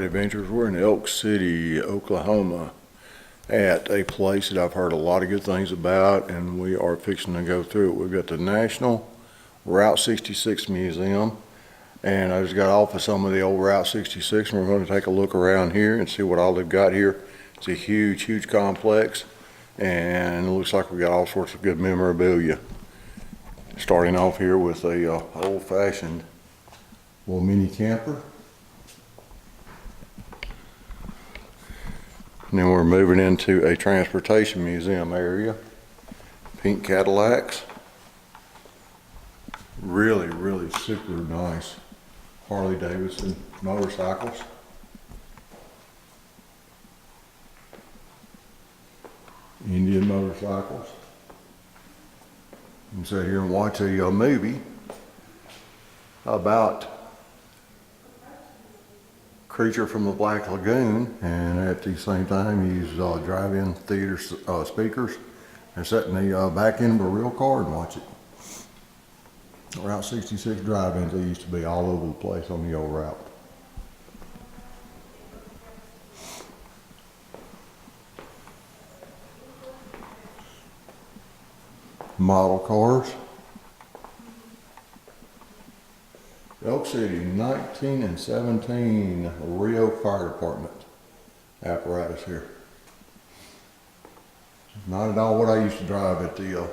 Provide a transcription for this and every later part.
Alright, adventurers, we're in Elk City, Oklahoma at a place that I've heard a lot of good things about, and we are fixing to go through it. We've got the National Route 66 Museum, and I just got off of some of the old Route 66, and we're going to take a look around here and see what all they've got here. It's a huge, huge complex, and it looks like we got all sorts of good memorabilia. Starting off here with a old-fashioned little mini camper. And then we're moving into a transportation museum area. Pink Cadillacs. Really, really super nice Harley Davidson motorcycles. Indian motorcycles. You can sit here and watch a movie about Creature from the Black Lagoon, and at the same time use drive-in theater speakers and sit in the back end of a real car and watch it. Route 66 drive-ins, they used to be all over the place on the old route. Model cars. Elk City 19 and 17 Rio Fire Department apparatus here. Not at all what I used to drive at the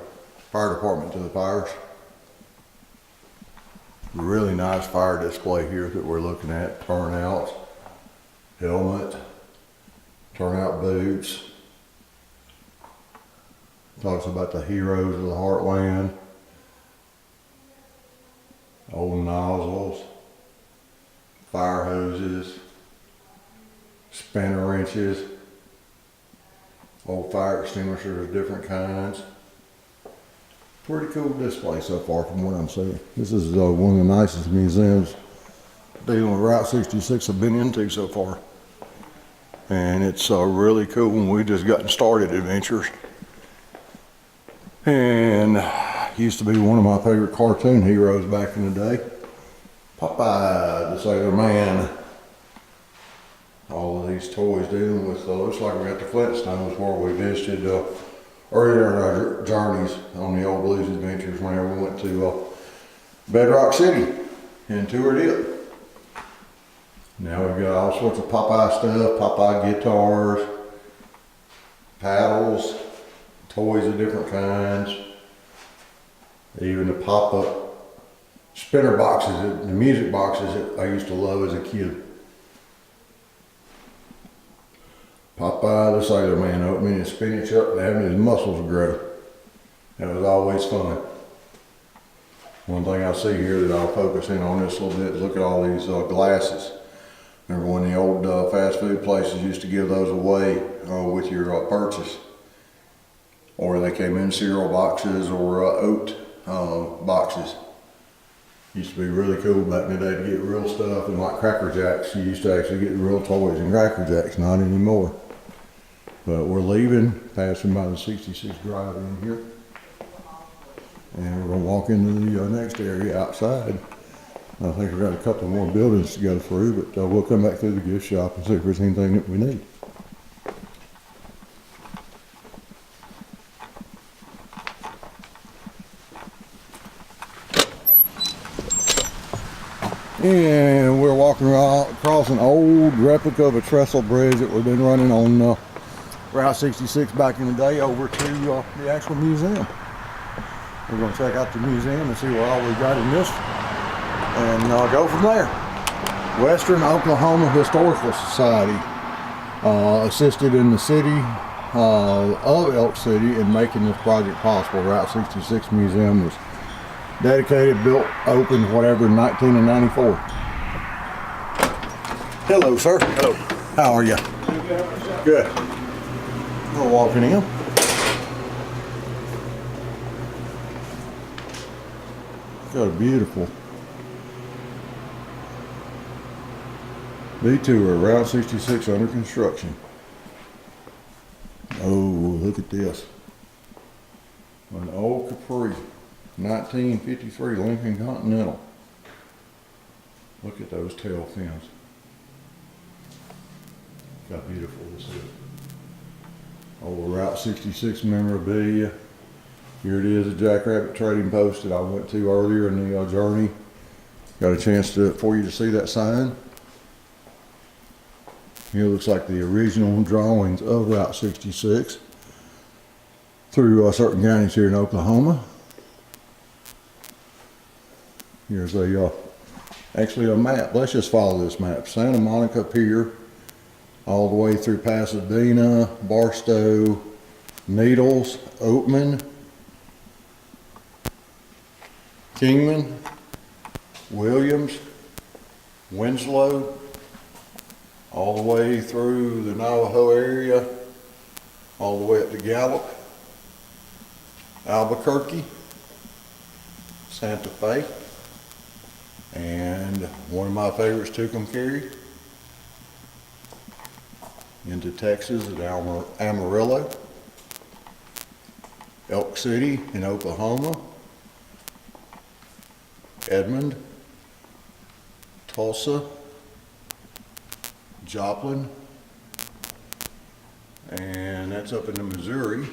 fire department to the fires. Really nice fire display here that we're looking at. Turnouts, helmet, turnout boots. Talks about the heroes of the heartland. Old nozzles, fire hoses, spinner wrenches, old fire extinguishers of different kinds. Pretty cool display so far from what I'm seeing. This is one of the nicest museums dealing with Route 66 I've been into so far. And it's really cool when we just gotten started adventures. And used to be one of my favorite cartoon heroes back in the day. Popeye the Sailor Man. All of these toys dealing with, looks like we got the Flintstones where we visited earlier in our journeys on the old blues adventures whenever we went to Bedrock City and toured it. Now we've got all sorts of Popeye stuff, Popeye guitars, paddles, toys of different kinds. Even the pop-up spinner boxes, the music boxes that I used to love as a kid. Popeye the Sailor Man opening his spinach up and having his muscles grow. That was always fun. One thing I see here that I'll focus in on this a little bit is look at all these glasses. Remember when the old fast food places used to give those away with your purchase? Or they came in cereal boxes or oat boxes. Used to be really cool back in the day to get real stuff, and like Cracker Jacks, you used to actually get real toys and Cracker Jacks, not anymore. But we're leaving, passing by the 66 drive-in here. And we're gonna walk into the next area outside. I think we've got a couple more buildings to go through, but we'll come back through the gift shop and see if there's anything that we need. And we're walking across an old replica of a trestle bridge that we've been running on Route 66 back in the day over to the actual museum. We're going to check out the museum and see what all we got in this and go from there. Western Oklahoma Historical Society assisted in the city of Elk City in making this project possible. Route 66 Museum was dedicated, built, opened, whatever, in 1994. Hello, sir. Hello. How are you? Good. We're walking in. Got a beautiful detour, Route 66 under construction. Oh, look at this. An old Capri. 1953 Lincoln Continental. Look at those tail fins. Look how beautiful this is. Old Route 66 memorabilia. Here it is, a Jackrabbit trading post that I went to earlier in the journey. Got a chance for you to see that sign. Here looks like the original drawings of Route 66 through certain counties here in Oklahoma. Here's actually a map. Let's just follow this map. Santa Monica Pier, all the way through Pasadena, Barstow, Needles, Oatman, Kingman, Williams, Winslow, all the way through the Navajo area, all the way up to Gallup, Albuquerque, Santa Fe, and one of my favorites, Tucumcari, into Texas at Amarillo, Elk City in Oklahoma, Edmond, Tulsa, Joplin, and that's up into Missouri.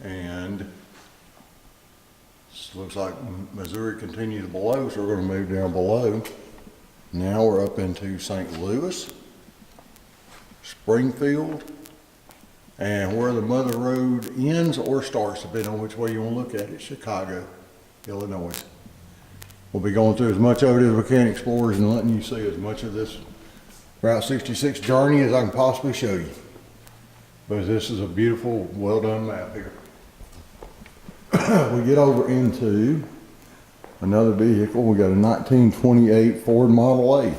And this looks like Missouri continues below, so we're going to move down below. Now we're up into St. Louis, Springfield, and where the Mother Road ends or starts, depending on which way you want to look at it, Chicago, Illinois. We'll be going through as much of it as we can, explorers, and letting you see as much of this Route 66 journey as I can possibly show you. But this is a beautiful, well done map here. We get over into another vehicle. We got a 1928 Ford Model A.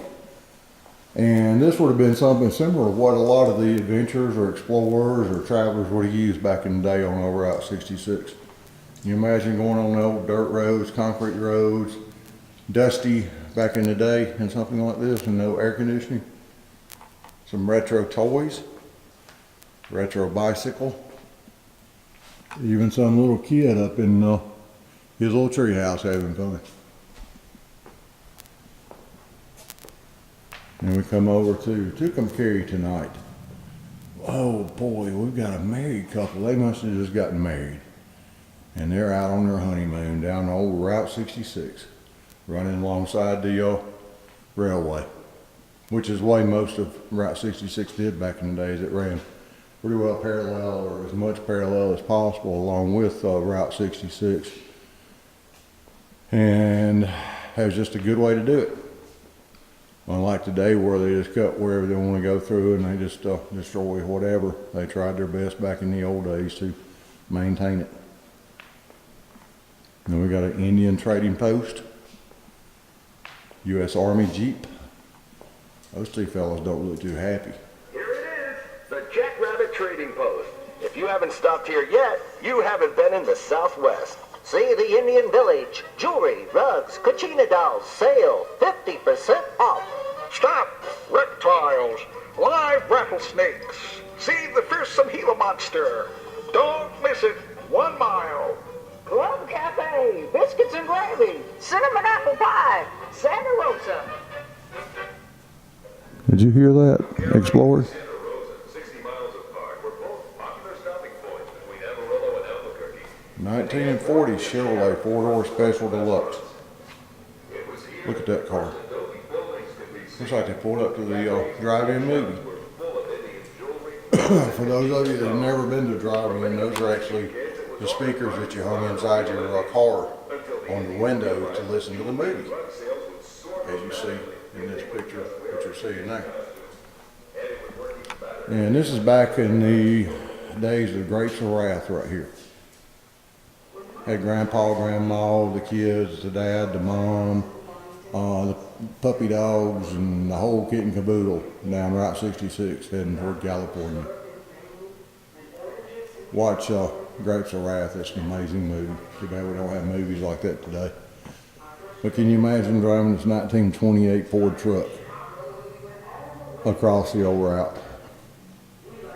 And this would have been something similar to what a lot of the adventurers or explorers or travelers would have used back in the day on Route 66. You imagine going on the old dirt roads, concrete roads, dusty back in the day, and something like this, and no air conditioning. Some retro toys, retro bicycle, even some little kid up in his little tree house having fun. And we come over to Tucumcari tonight. Oh boy, we've got a married couple. They must have just gotten married. And they're out on their honeymoon down the old Route 66, running alongside the railway, which is the way most of Route 66 did back in the days. It ran pretty well parallel, or as much parallel as possible, along with Route 66. And that was just a good way to do it. Unlike today, where they just cut wherever they want to go through and they just destroy whatever. They tried their best back in the old days to maintain it. Then we got an Indian trading post, U.S. Army Jeep. Those two fellows don't look too happy. Here it is, the Jackrabbit Trading Post. If you haven't stopped here yet, you haven't been in the Southwest. See the Indian Village, jewelry, rugs, Kachina dolls, sale, 50% off. Stop! Reptiles, live rattlesnakes. See the fearsome Gila monster. Don't miss it. 1 mile. Club Cafe, biscuits and gravy, cinnamon apple pie, Santa Rosa. Did you hear that, Explorer? 60 miles apart were both popular stopping points between Amarillo and Albuquerque. 1940 Chevrolet 4-door Special Deluxe. Look at that car. Looks like they pulled up to the drive-in movie. For those of you that have never been to drive-in, those are actually the speakers that you hung inside your car on the window to listen to the movie, as you see in this picture that you're seeing there. And this is back in the days of Grapes of Wrath right here. Had grandpa, grandma, the kids, the dad, the mom, the puppy dogs, and the whole kit and caboodle down Route 66 heading toward California. Watch Grapes of Wrath. It's an amazing movie. Too bad we don't have movies like that today. But can you imagine driving this 1928 Ford truck across the old route?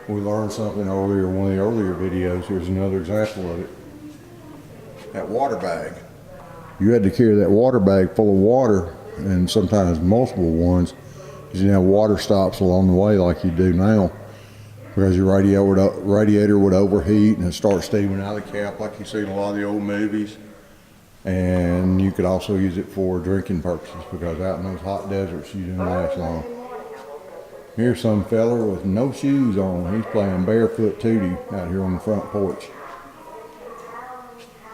We learned something earlier in one of the earlier videos. Here's another example of it. That water bag. You had to carry that water bag full of water, and sometimes multiple ones, You didn't have water stops along the way like you do now, because your radiator would overheat and start steaming out of the cap like you see in a lot of the old movies. And you could also use it for drinking purposes, because out in those hot deserts you didn't last long. Here's some fella with no shoes on. He's playing barefoot tootie out here on the front porch.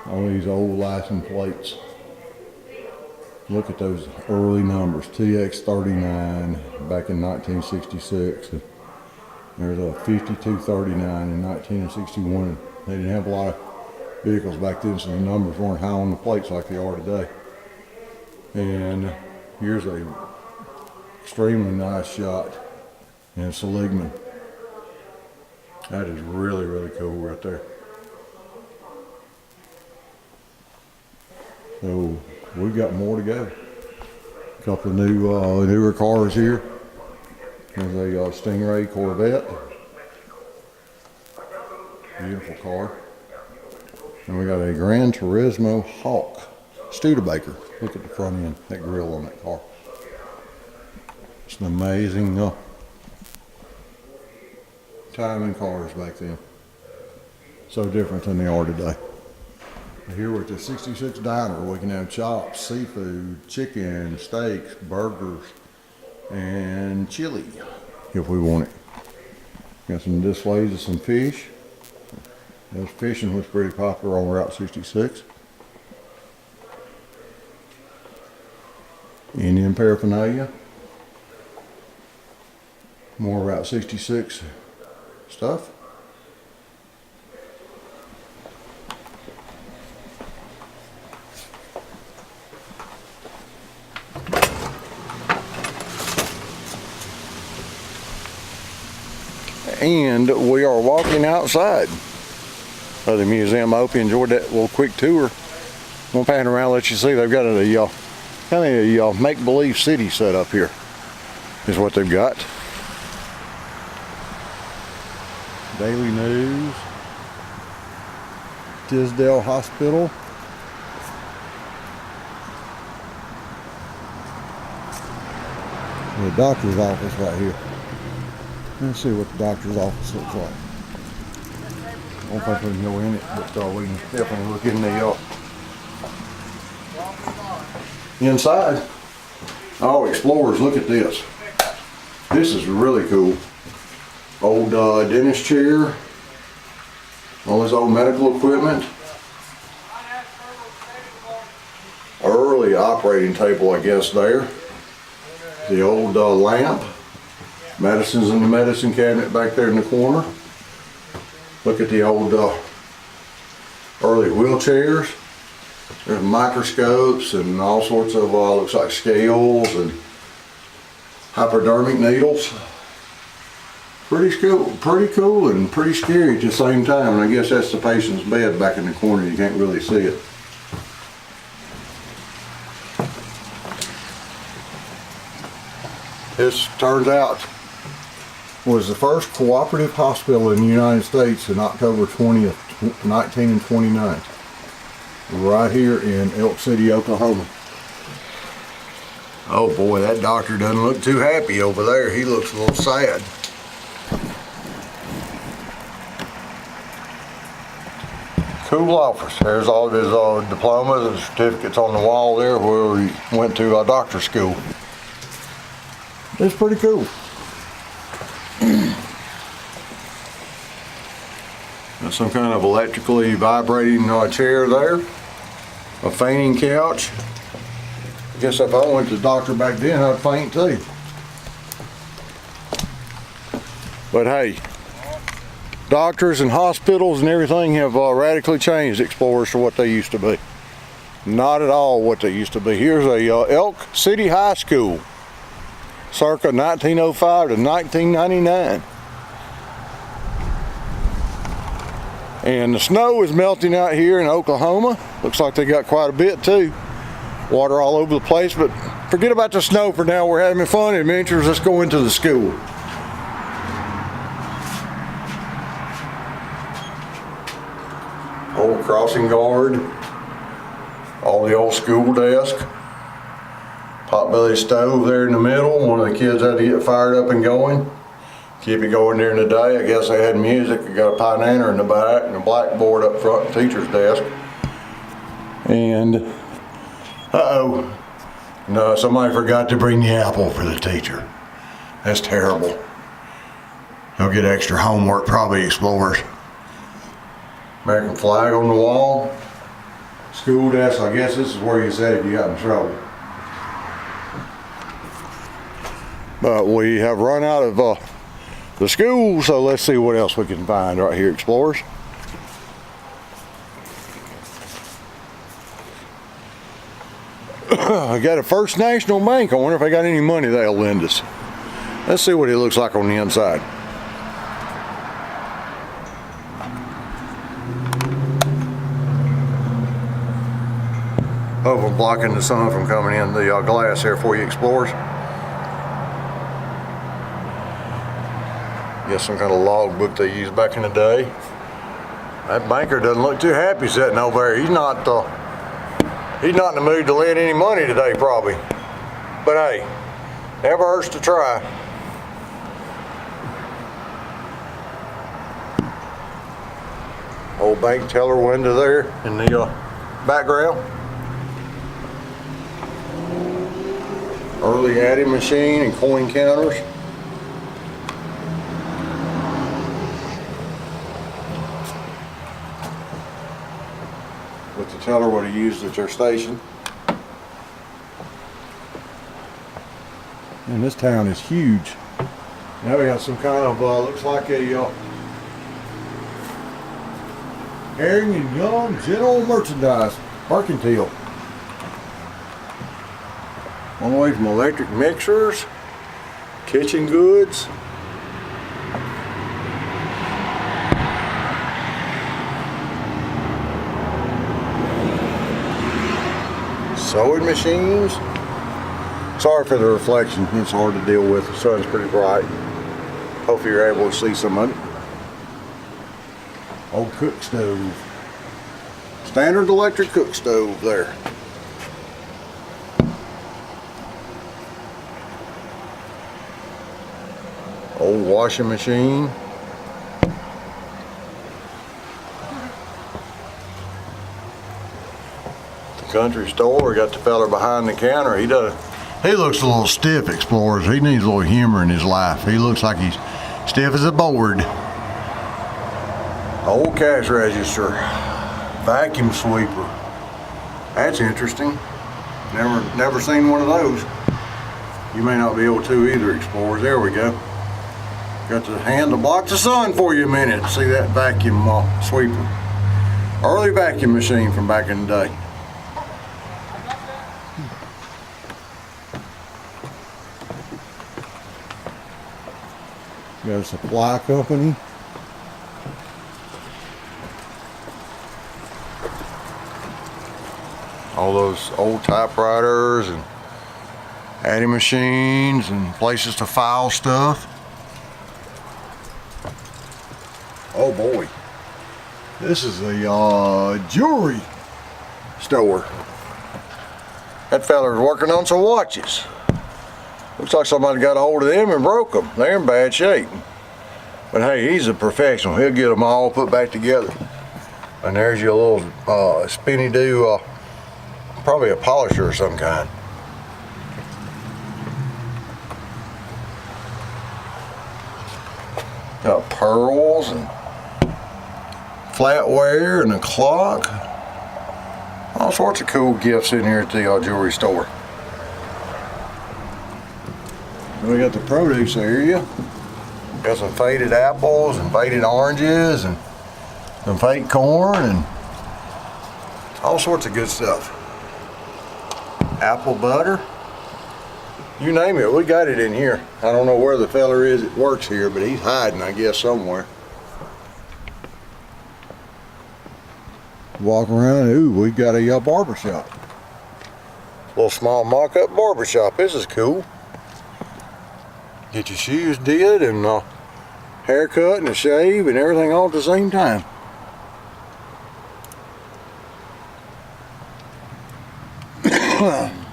All these old license plates. Look at those early numbers. TX39 back in 1966. There's a 5239 in 1961. They didn't have a lot of vehicles back then, so the numbers weren't high on the plates like they are today. And here's a extremely nice shot in Seligman. That is really, really cool right there. So we've got more to go. A couple of newer cars here. There's a Stingray Corvette. Beautiful car. And we got a Gran Turismo Hawk Studebaker. Look at the front end, that grill on that car. It's an amazing time in cars back then. So different than they are today. Here we're at the 66 Diner. We can have chops, seafood, chicken, steaks, burgers, and chili if we want it. Got some displays of some fish. Those fishing was pretty popular on Route 66. Indian paraphernalia. More Route 66 stuff. And we are walking outside of the museum. I hope you enjoyed that little quick tour. I'm gonna pan around and let you see. They've got a kind of a make-believe city set up here, is what they've got. Daily News, Tisdale Hospital. The doctor's office right here. Let's see what the doctor's office looks like. I don't think we can go in it, but we can definitely look in the inside. Oh, Explorers, look at this. This is really cool. Old dentist chair. All this old medical equipment. Early operating table, I guess, there. The old lamp. Medicines in the medicine cabinet back there in the corner. Look at the old early wheelchairs. There's microscopes and all sorts of looks like scales and hypodermic needles. Pretty cool and pretty scary at the same time. And I guess that's the patient's bed back in the corner. You can't really see it. This turns out was the first cooperative hospital in the United States in October 20th, 1929. Right here in Elk City, Oklahoma. Oh boy, that doctor doesn't look too happy over there. He looks a little sad. Cool office. There's all of his diplomas and certificates on the wall there where he went to doctor school. It's pretty cool. Some kind of electrically vibrating chair there. A fainting couch. I guess if I went to the doctor back then, I'd faint too. But hey, doctors and hospitals and everything have radically changed Explorers to what they used to be. Not at all what they used to be. Here's a Elk City High School, circa 1905 to 1999. And the snow is melting out here in Oklahoma. Looks like they got quite a bit too. Water all over the place, but forget about the snow for now. We're having fun adventures. Let's go into the school. Old crossing guard. All the old school desk. Potbelly stove there in the middle. One of the kids had to get fired up and going. Keep it going during the day. I guess they had music. We got a pioneer in the back and a blackboard up front, the teacher's desk. And, uh-oh. No, somebody forgot to bring the apple for the teacher. That's terrible. They'll get extra homework, probably, explorers. American flag on the wall. School desk, I guess this is where you said if you got in trouble. But we have run out of the school, so let's see what else we can find right here, explorers. I got a First National Bank. I wonder if I got any money they'll lend us. Let's see what it looks like on the inside. Hope I'm blocking the sun from coming in the glass here for you, explorers. Guess some kind of log book they used back in the day. That banker doesn't look too happy sitting over there. He's not in the mood to lend any money today, probably. But hey, never hurts to try. Old bank teller window there in the background. Early adding machine and coin counters. What the teller would have used at their station. And this town is huge. Now we got some kind of, looks like a Herring and Young General Merchandise Mercantile. All the way from electric mixers, kitchen goods. Sewing machines. Sorry for the reflection, it's hard to deal with. The sun's pretty bright. Hopefully you're able to see some of it. Old cook stove. Standard electric cook stove there. Old washing machine. The country store, we got the fella behind the counter. He looks a little stiff, explorers. He needs a little humor in his life. He looks like he's stiff as a board. Old cash register. Vacuum sweeper. That's interesting. Never seen one of those. You may not be able to either, explorers. There we go. Got the hand to block the sun for you a minute. See that vacuum sweeper. Early vacuum machine from back in the day. Got a supply company. All those old typewriters and adding machines and places to file stuff. Oh boy, this is a jewelry store. That fella's working on some watches. Looks like somebody got a hold of them and broke them. They're in bad shape. But hey, he's a professional. He'll get them all put back together. And there's your little spinny do, probably a polisher of some kind. Got pearls and flatware and a clock. All sorts of cool gifts in here at the jewelry store. We got the produce area. Got some faded apples and faded oranges and some fake corn and all sorts of good stuff. Apple butter. You name it, we got it in here. I don't know where the feller is that works here, but he's hiding, I guess, somewhere. Walk around, ooh, we got a barber shop. Little small mock-up barber shop. This is cool. Get your shoes did and a haircut and a shave and everything all at the same time.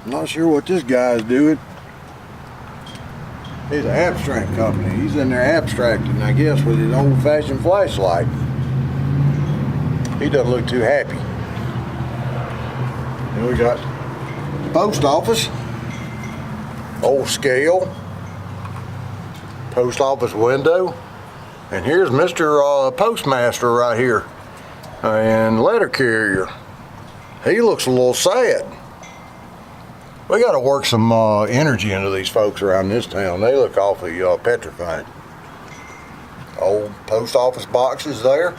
I'm not sure what this guy's doing. He's an abstract company. He's in there abstracting, I guess, with his old-fashioned flashlight. He doesn't look too happy. Then we got post office, old scale, post office window, and here's Mr. Postmaster right here, and letter carrier. He looks a little sad. We got to work some energy into these folks around this town. They look awfully petrified. Old post office boxes there.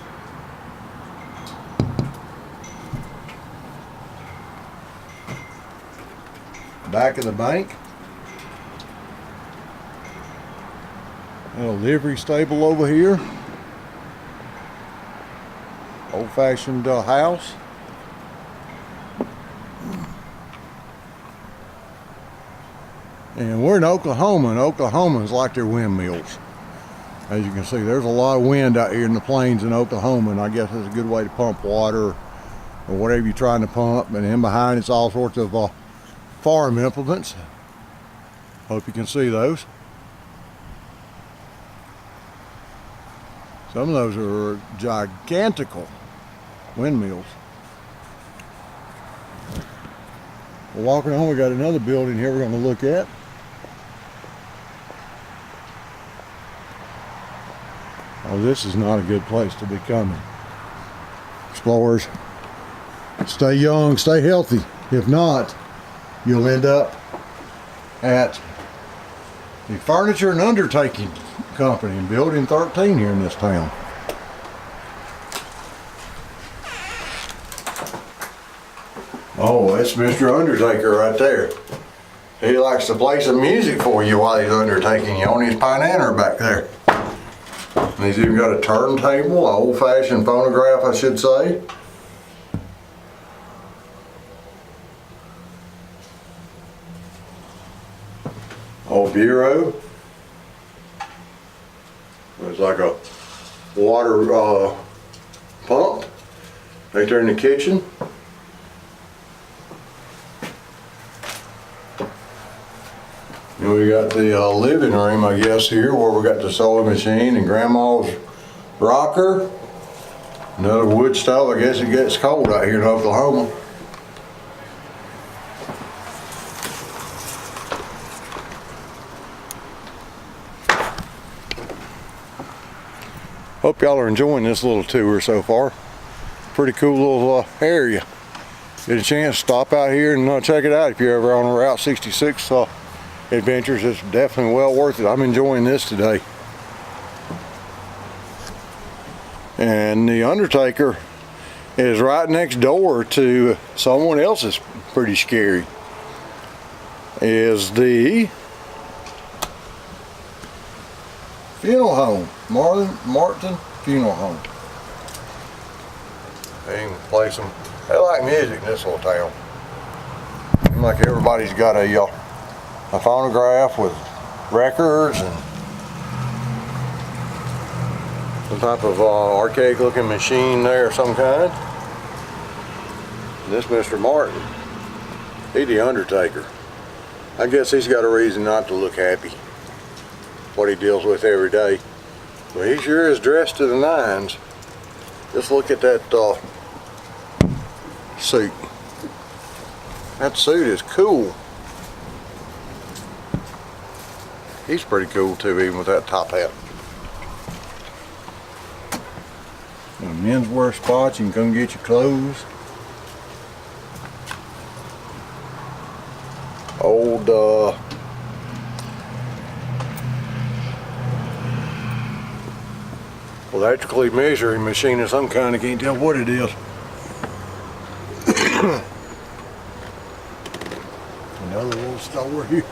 Back of the bank. And a livery stable over here. Old-fashioned house. And we're in Oklahoma, and Oklahomans like their windmills. As you can see, there's a lot of wind out here in the plains in Oklahoma, and I guess it's a good way to pump water or whatever you're trying to pump. And in behind it's all sorts of farm implements. Hope you can see those. Some of those are gigantical windmills. Well, walking on, we got another building here we're going to look at. Oh, this is not a good place to be coming. Explorers, stay young, stay healthy. If not, you'll end up at the Furniture and Undertaking Company in Building 13 here in this town. Oh, that's Mr. Undertaker right there. He likes to play some music for you while he's undertaking you on his Pioneer back there. And he's even got a turntable, an old-fashioned phonograph, I should say. Old bureau. It's like a water pump right there in the kitchen. And we got the living room, I guess, here where we got the sewing machine and Grandma's rocker. Another wood stove. I guess it gets cold out here in Oklahoma. Hope y'all are enjoying this little tour so far. Pretty cool little area. Get a chance to stop out here and check it out if you're ever on Route 66 adventures. It's definitely well worth it. I'm enjoying this today. And the Undertaker is right next door to someone else's pretty scary. Is the funeral home, Martin Funeral Home. They can play some. They like music in this little town. Seems like everybody's got a phonograph with records and some type of archaic looking machine there of some kind. And this Mr. Martin, he's the Undertaker. I guess he's got a reason not to look happy. What he deals with every day. But he sure is dressed to the nines. Just look at that suit. That suit is cool. He's pretty cool too, even with that top hat. A menswear spot, you can come get your clothes. Old electrically measuring machine of some kind. I can't tell what it is. Another little store here.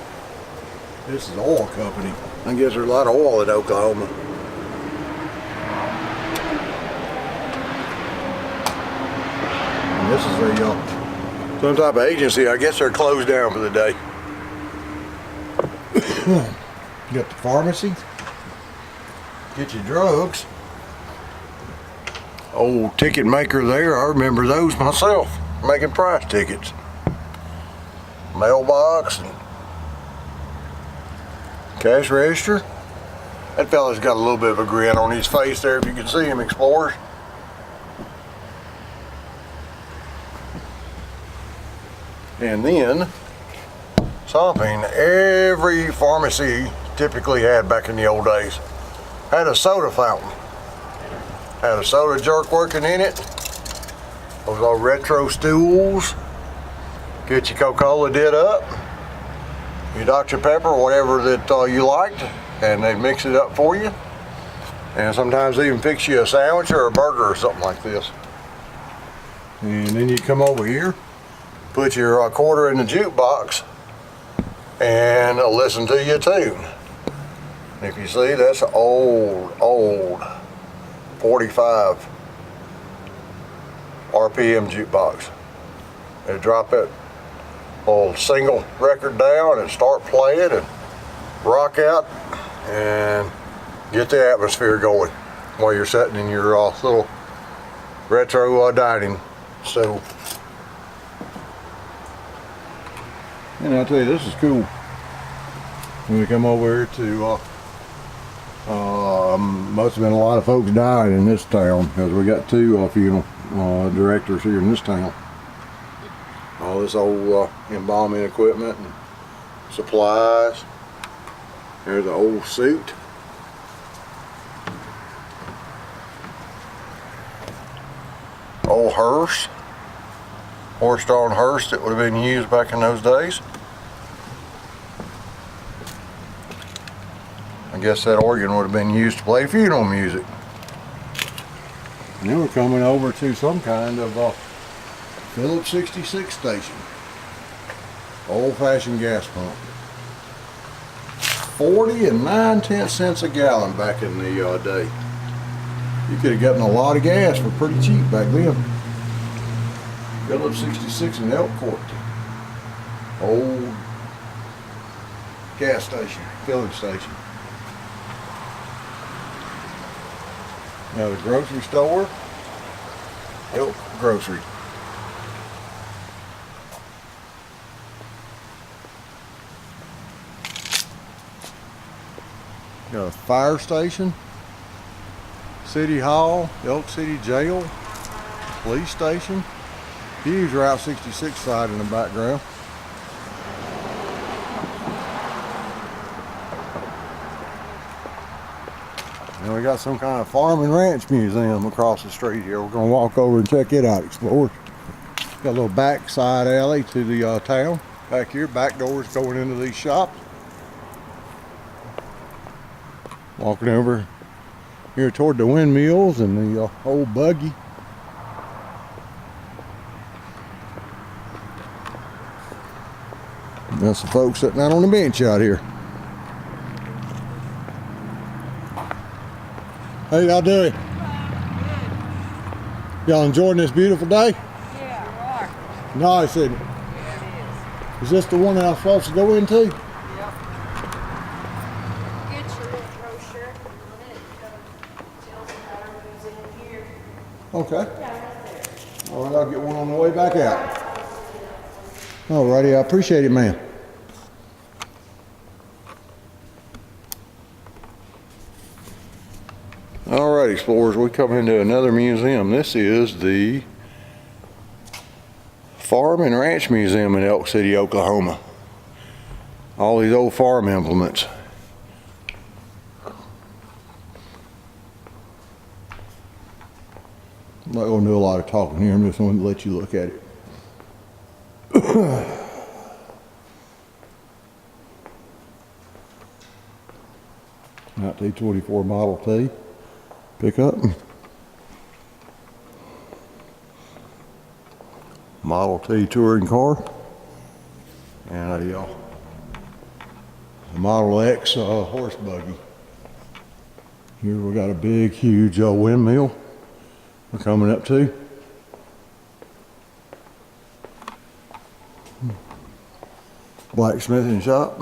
This is oil company. I guess there's a lot of oil in Oklahoma. And this is a some type of agency. I guess they're closed down for the day. You got the pharmacy. Get your drugs. Old ticket maker there. I remember those myself, making price tickets. mailbox, and cash register. That fella's got a little bit of a grin on his face there, if you can see him, explorers. And then something every pharmacy typically had back in the old days had a soda fountain. Had a soda jerk working in it. Those old retro stools. Get your Coca-Cola did up, your Dr. Pepper, whatever that you liked, and they mix it up for you. And sometimes they even fix you a sandwich or a burger or something like this. And then you come over here, put your quarter in the jukebox, and listen to your tune. And if you see, that's an old 45 RPM jukebox. They drop that old single record down and start playing and rock out and get the atmosphere going while you're sitting in your little retro dining stove. And I'll tell you, this is cool. When we come over here to must have been a lot of folks dying in this town, because we got two funeral directors here in this town. All this old embalming equipment and supplies. There's an old suit. Old hearse. Horse-drawn hearse that would have been used back in those days. I guess that organ would have been used to play funeral music. And then we're coming over to some kind of Phillips 66 station. Old-fashioned gas pump. 40 and 9/10 cents a gallon back in the day. You could have gotten a lot of gas for pretty cheap back then. Phillips 66 in Elkhart. Old gas station, filling station. Now the grocery store, Elk Grocery. Got a fire station, City Hall, Elk City Jail, police station, huge Route 66 side in the background. And we got some kind of farm and ranch museum across the street here. We're going to walk over and check it out, explore. Got a little back side alley to the town. Back here, back doors going into these shops. Walking over here toward the windmills and the old buggy. And that's the folks sitting out on the bench out here. How y'all doing? Y'all enjoying this beautiful day? Yeah, we are. Nice, isn't it? Yeah, it is. Is this the one that I'm supposed to go into? Yep. Get your little brochure on it. Tells you how everything's in here. Okay. Yeah, right there. All right, I'll get one on the way back out. Alrighty, I appreciate it, man. Alright, explorers, we come into another museum. This is the Farm and Ranch Museum in Elk City, Oklahoma. All these old farm implements. I'm not going to do a lot of talking here. I'm just going to let you look at it. T24 Model T pickup. Model T touring car. And a Model X horse buggy. Here we got a big, huge windmill we're coming up to. Blacksmithing shop.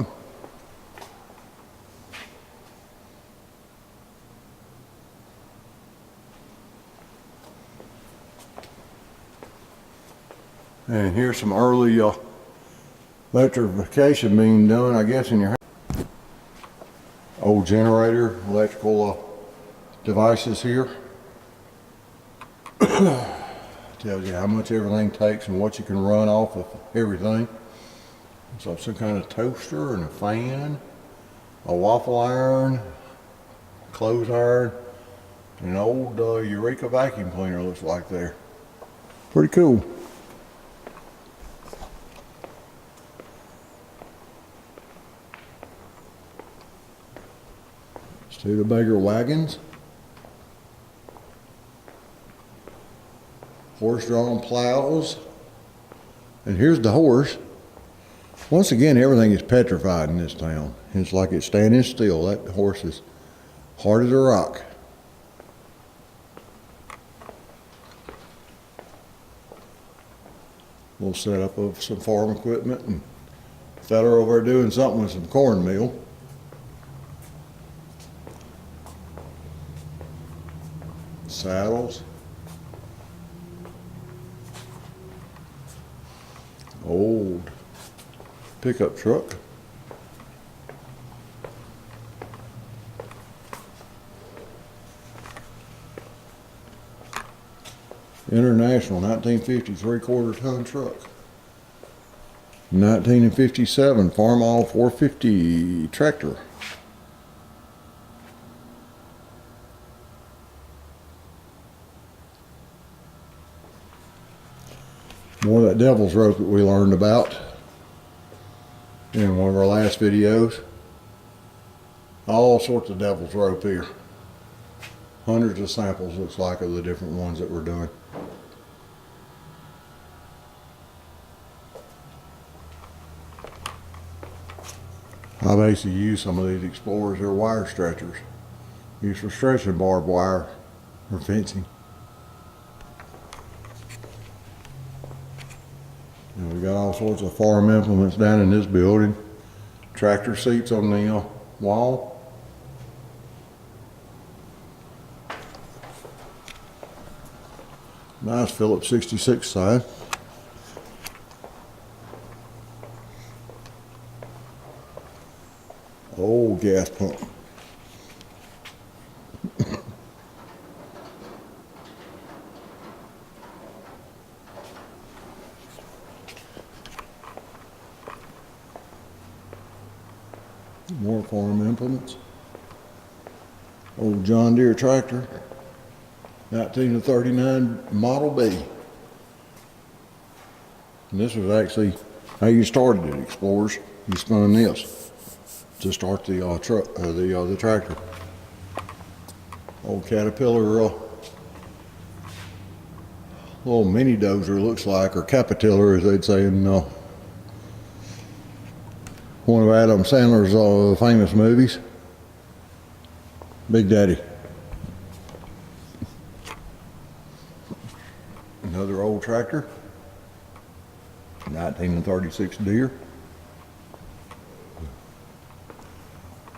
And here's some early Electrification being done, I guess, in your house. Old generator, electrical devices here. Tells you how much everything takes and what you can run off of everything. So some kind of toaster and a fan, a waffle iron, clothes iron, and an old Eureka vacuum cleaner looks like there. Pretty cool. Let's do the bigger wagons. Horse-drawn plows. And here's the horse. Once again, everything is petrified in this town. It's like it's standing still. That horse is hard as a rock. Little setup of some farm equipment, and a fella over there doing something with some cornmeal. Saddles. Old pickup truck. International 1950 3/4 ton truck. 1957 Farmall 450 tractor. More of that devil's rope that we learned about in one of our last videos. All sorts of devil's rope here. Hundreds of samples, looks like, of the different ones that we're doing. I basically use some of these Explorers, they're wire stretchers. Used for stretching barbed wire or fencing. And we got all sorts of farm implements down in this building. Tractor seats on the wall. Nice Phillips 66 sign. Old gas pump. More farm implements. Old John Deere tractor. 1939 Model B. And this was actually how you started at Explorers. You spun this to start the truck, the tractor. Old Caterpillar, little mini dozer looks like, or Capitiller as they'd say in one of Adam Sandler's famous movies. Big Daddy. Another old tractor. 1936 Deere.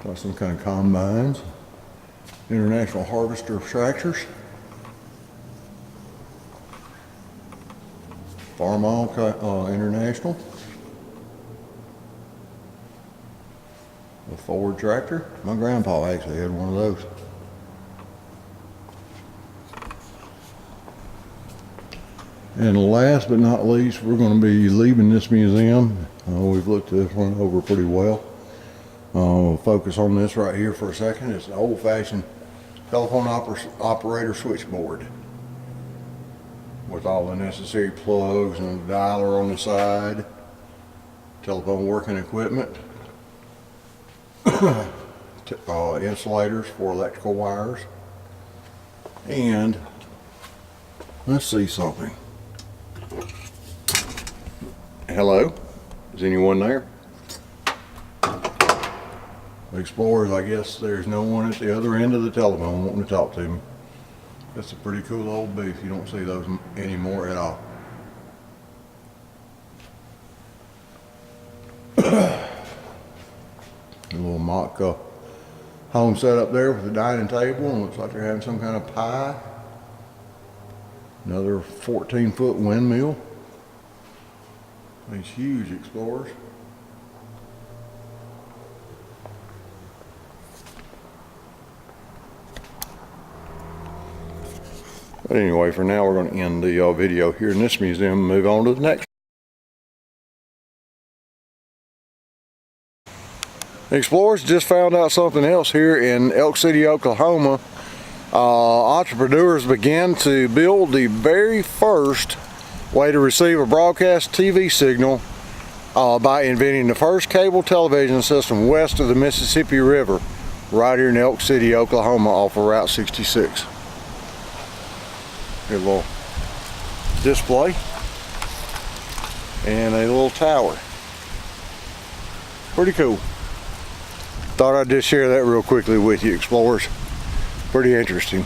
Got some kind of combines. International Harvester tractors. Farmall International. A Ford tractor. My grandpa actually had one of those. And last but not least, we're going to be leaving this museum. We've looked this one over pretty well. We'll focus on this right here for a second. It's an old-fashioned telephone operator switchboard with all the necessary plugs and a dialer on the side, telephone working equipment, insulators for electrical wires, and let's see something. Hello, is anyone there? Explorers, I guess there's no one at the other end of the telephone wanting to talk to me. That's a pretty cool old beef. You don't see those anymore at all. A little mock home set up there with a dining table, and looks like they're having some kind of pie. Another 14-foot windmill. These huge Explorers. But anyway, for now we're going to end the video here in this museum and move on to the next. Explorers, just found out something else here in Elk City, Oklahoma. Entrepreneurs began to build the very first way to receive a broadcast TV signal by inventing the first cable television system west of the Mississippi River, right here in Elk City, Oklahoma, off of Route 66. Here, a little display and a little tower. Pretty cool. Thought I'd just share that real quickly with you, explorers. Pretty interesting.